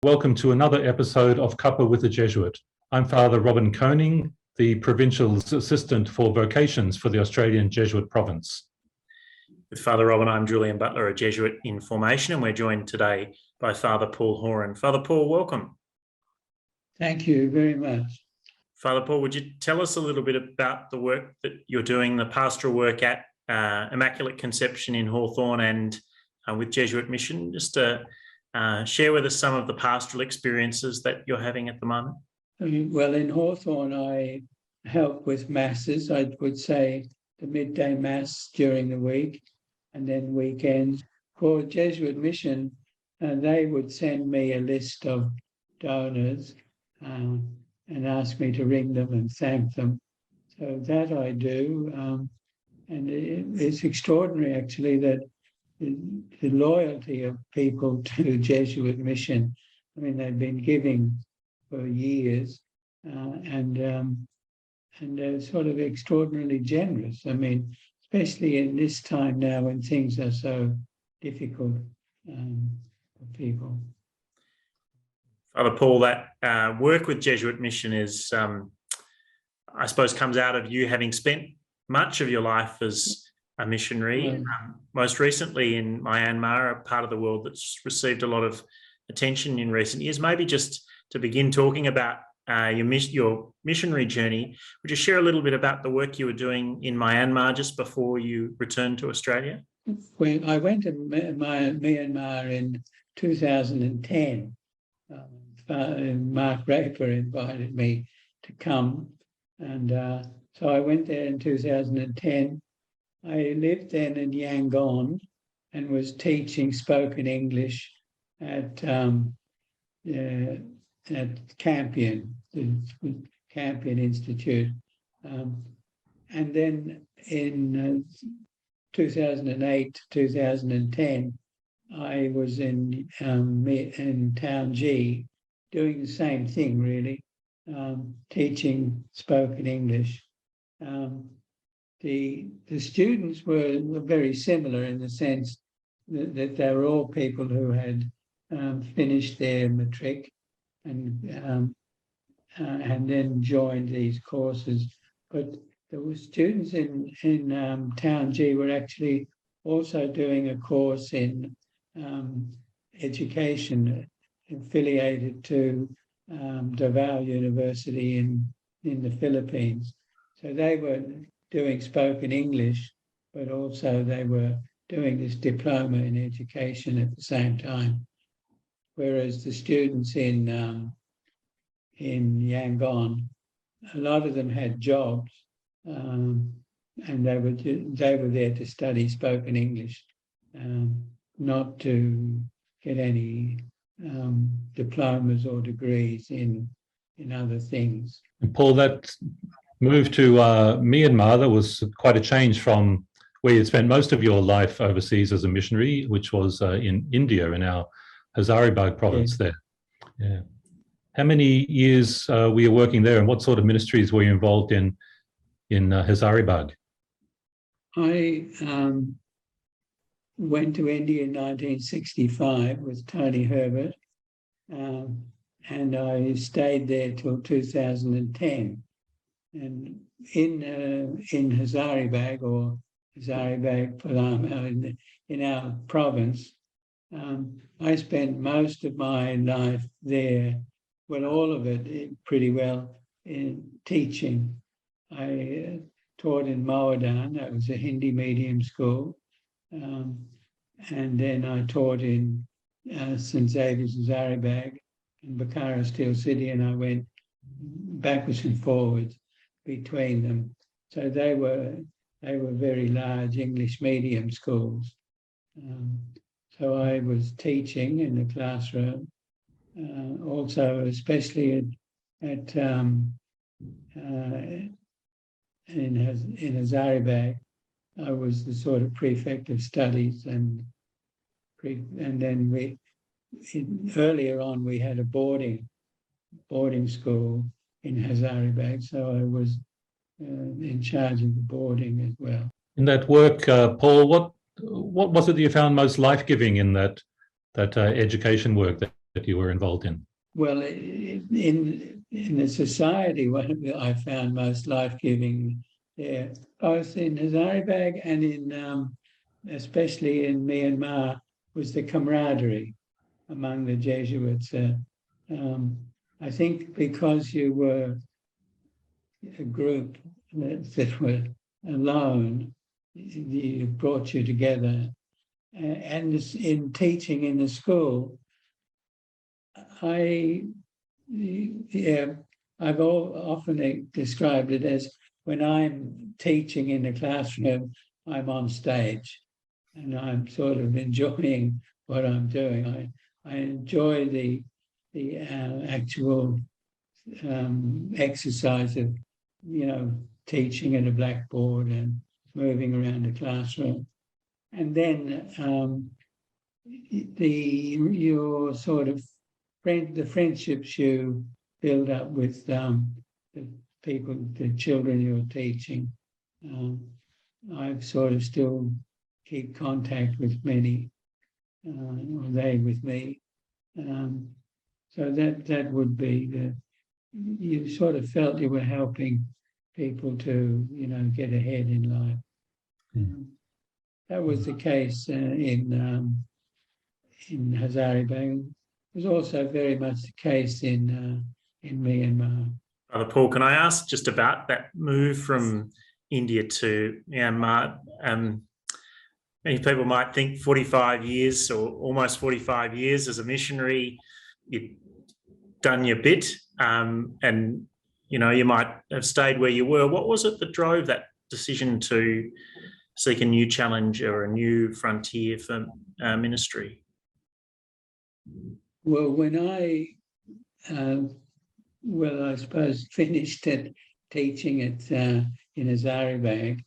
Welcome to another episode of Cuppa with the Jesuit. I'm Father Robin Koning, the Provincial Assistant for Vocations for the Australian Jesuit Province. With Father Robin, I'm Julian Butler, a Jesuit in formation, and we're joined today by Father Paul Horan. Father Paul, welcome. Thank you very much. Father Paul, would you tell us a little bit about the work that you're doing, the pastoral work at Immaculate Conception in Hawthorn and with Jesuit Mission? Just to share with us some of the pastoral experiences that you're having at the moment. Well, in Hawthorn, I help with masses. I would say the midday mass during the week and then weekends. For Jesuit Mission, they would send me a list of donors and ask me to ring them and thank them. So that I do. And it's extraordinary, actually, that the loyalty of people to Jesuit Mission. I mean, they've been giving for years, and they're sort of extraordinarily generous. I mean, especially in this time now when things are so difficult for people. Father Paul, that work with Jesuit Mission is, I suppose, comes out of you having spent much of your life as a missionary, most recently in Myanmar, a part of the world that's received a lot of attention in recent years. Maybe just to begin talking about your missionary journey, would you share a little bit about the work you were doing in Myanmar just before you returned to Australia? When I went to Myanmar in 2010, Mark Raper invited me to come, and so I went there in 2010. I lived then in Yangon and was teaching spoken English at Campion, the Campion Institute. And then in 2008 to 2010, I was in Town G doing the same thing, really, teaching spoken English. The students were very similar in the sense that they were all people who had finished their matric and then joined these courses. But there were students in Town G were actually also doing a course in education affiliated to Davao University in the Philippines. So they were doing spoken English, but also they were doing this diploma in education at the same time. Whereas the students in Yangon, a lot of them had jobs, and they were there to study spoken English, not to get any diplomas or degrees in other things. And Paul, that move to Myanmar, that was quite a change from where you'd spent most of your life overseas as a missionary, which was in India, in our Hazaribagh province. There. Yeah. How many years were you working there, and what sort of ministries were you involved in Hazaribagh? I went to India in 1965 with Tony Herbert, and I stayed there till 2010. And in Hazaribagh, or Hazaribagh Palama, in our province, I spent most of my life there, well, all of it pretty well, in teaching. I taught in Mawadan, that was a Hindi medium school, and then I taught in St. Xavier's Hazaribagh and Bukhara Steel City, and I went backwards and forwards between them. So they were very large English medium schools. So I was teaching in the classroom, also especially in Hazaribagh. I was the sort of prefect of studies, and then earlier on we had a boarding school in Hazaribagh, so I was in charge of the boarding as well. In that work, Paul, what was it that you found most life-giving in that education work that that you were involved in? Well, in the society, what I found most life-giving there, both in Hazaribagh and in, especially in Myanmar, was the camaraderie among the Jesuits. I think because you were a group that were alone, it brought you together. And in teaching in the school, I've often described it as when I'm teaching in the classroom, I'm on stage and I'm sort of enjoying what I'm doing. I enjoy the actual exercise of, teaching at a blackboard and moving around the classroom. And then your sort of the friendships you build up with the people, the children you're teaching. I've sort of still keep contact with many, or they with me. So that would be you sort of felt you were helping people to, get ahead in life. That was the case in Hazaribagh. It was also very much the case in Myanmar. Brother Paul, can I ask just about that move from India to Myanmar? Many people might think 45 years or almost 45 years as a missionary, you've done your bit, and you might have stayed where you were. What was it that drove that decision to seek a new challenge or a new frontier for ministry? Well, when I suppose finished teaching in Hazaribagh,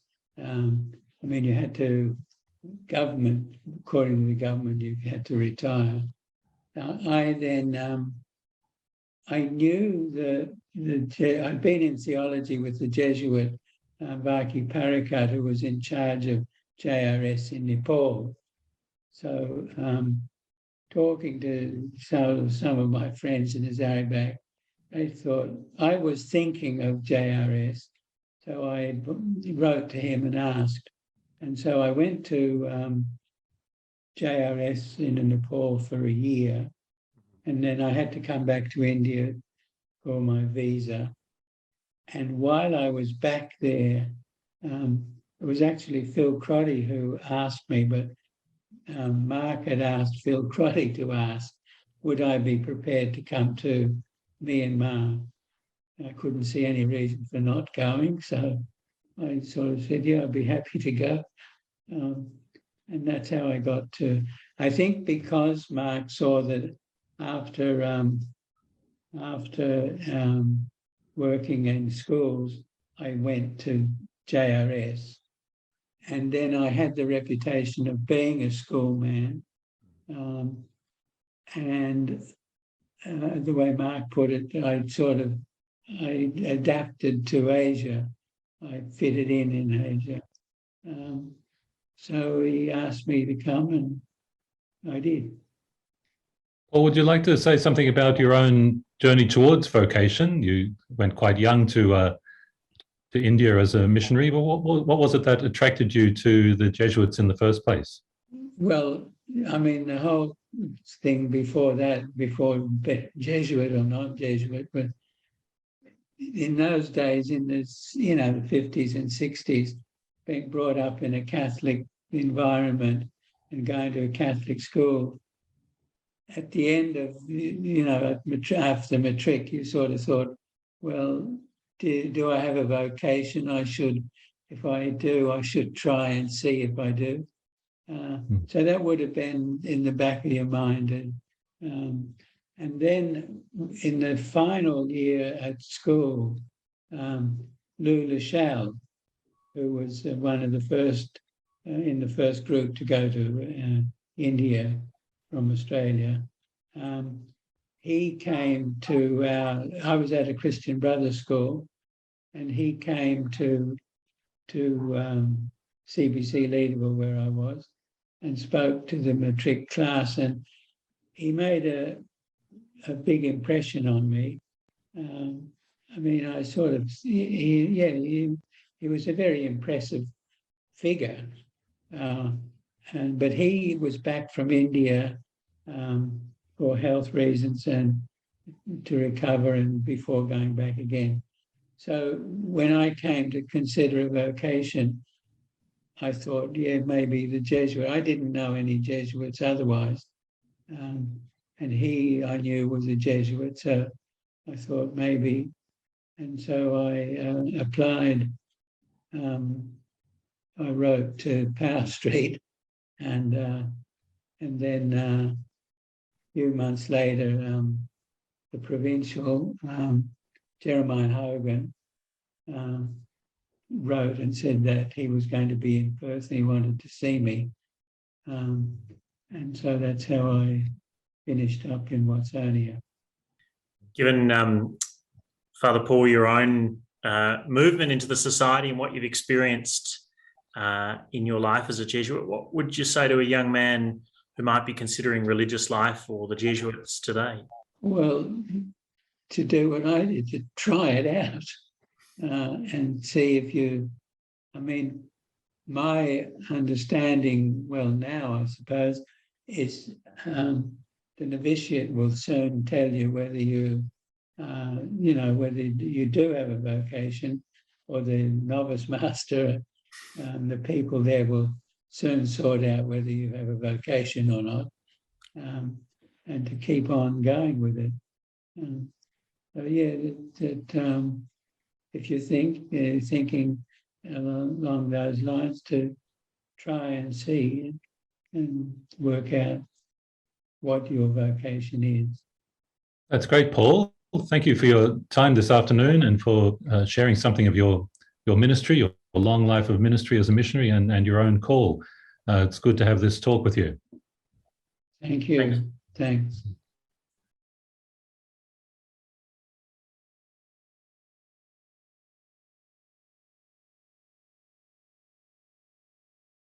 you had to, according to the government, you had to retire. I knew that I'd been in theology with the Jesuit Vaki Parakat, who was in charge of JRS in Nepal. So talking to some of my friends in Hazaribagh, they thought I was thinking of JRS. So I wrote to him and asked. And so I went to JRS in Nepal for a year. And then I had to come back to India for my visa. And while I was back there, it was actually Phil Crotty who asked me, but Mark had asked Phil Crotty to ask, would I be prepared to come to Myanmar? I couldn't see any reason for not going, so I sort of said, yeah, I'd be happy to go. And that's how I got to, I think because Mark saw that after working in schools, I went to JRS. And then I had the reputation of being a schoolman. And the way Mark put it, I adapted to Asia. I fitted in Asia. So he asked me to come and I did. Well, would you like to say something about your own journey towards vocation? You went quite young to India as a missionary, but what was it that attracted you to the Jesuits in the first place? Well, the whole thing before that, before Jesuit or not Jesuit, but in those days, in the 50s and 60s, being brought up in a Catholic environment and going to a Catholic school, at the end of, after matric, you sort of thought, well, do I have a vocation? If I do, I should try and see if I do. So that would have been in the back of your mind. And then in the final year at school, Lou Lachelle, who was one of the first, in the first group to go to India from Australia, he came to I was at a Christian Brothers school, and he came to CBC Leaderville, where I was, and spoke to the matric class, and he made a big impression on me. I mean, I sort of, he was a very impressive figure. But he was back from India for health reasons and to recover and before going back again. So when I came to consider a vocation, I thought, yeah, maybe the Jesuit. I didn't know any Jesuits otherwise. And he, I knew, was a Jesuit. So I thought maybe. And so I applied. I wrote to Power Street, and then a few months later, the provincial, Jeremiah Hogan, wrote and said that he was going to be in Perth and he wanted to see me. And so that's how I finished up in Watsonia. Given, Father Paul, your own movement into the society and what you've experienced in your life as a Jesuit, what would you say to a young man who might be considering religious life or the Jesuits today? Well, to do what I did, to try it out and see if you, I mean, my understanding, well, now I suppose, is the novitiate will soon tell you whether you, whether you do have a vocation, or the novice master, the people there will soon sort out whether you have a vocation or not, and to keep on going with it. So yeah, if you think thinking along those lines, to try and see and work out what your vocation is. That's great, Paul. Thank you for your time this afternoon and for sharing something of your ministry, your long life of ministry as a missionary, and your own call. It's good to have this talk with you. Thank you. Thanks.